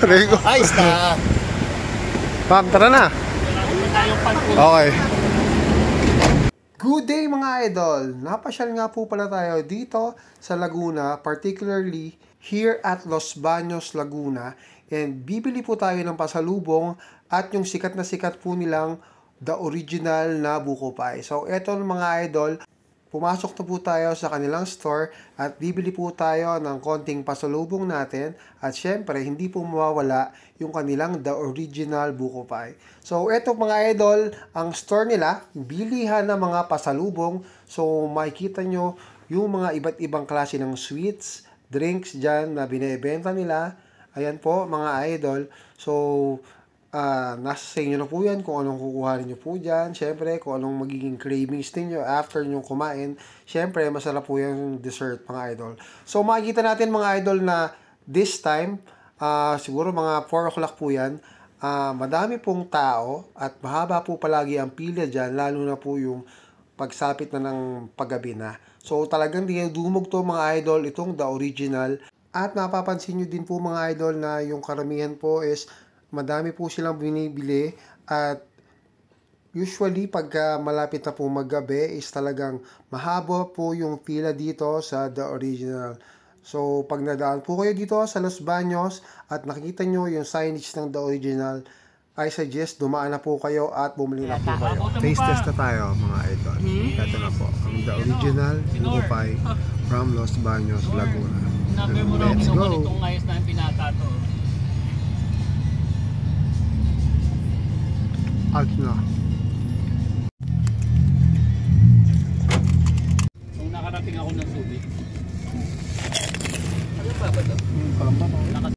Rico. Ayos na. Ma'am, tara na. Okay. Good day mga idol! Napasyal nga po pala tayo dito sa Laguna, particularly here at Los Baños, Laguna. And bibili po tayo ng pasalubong at yung sikat na sikat po nilang the original na buko pie. So eto mga idol, pumasok na po tayo sa kanilang store at bibili po tayo ng konting pasalubong natin at syempre hindi po mawawala yung kanilang the original buko pie. So eto mga idol, ang store nila, bilihan ng mga pasalubong. So makikita nyo yung mga iba't ibang klase ng sweets, drinks dyan na binebenta nila. Ayan po mga idol. So nasa sa inyo na po yan kung anong kukuhanin nyo po dyan. Siyempre, kung anong magiging cravings ninyo after nyo kumain. Siyempre, masarap po yung dessert mga idol. So, makikita natin mga idol na this time, siguro mga 4 o'clock po yan, madami pong tao at mahaba po palagi ang pila dyan, lalo na po yung pagsapit na ng paggabi na. So, talagang dumog to mga idol, itong the original. At mapapansin nyo din po mga idol na yung karamihan po is madami po silang binibili at usually pagka malapit na po maggabi is talagang mahaba po yung pila dito sa the original. So pag nadaan po kayo dito sa Los Baños at nakikita nyo yung signage ng the original, I suggest dumaan na po kayo at bumili na po kayo. Taste test na tayo mga idol. Ito na po, ang the original buko pie from Los Baños, Laguna. Let's go! Alt na. Nung nakarating ako ng Subic. Ano pa ba ito? Kalamba pa.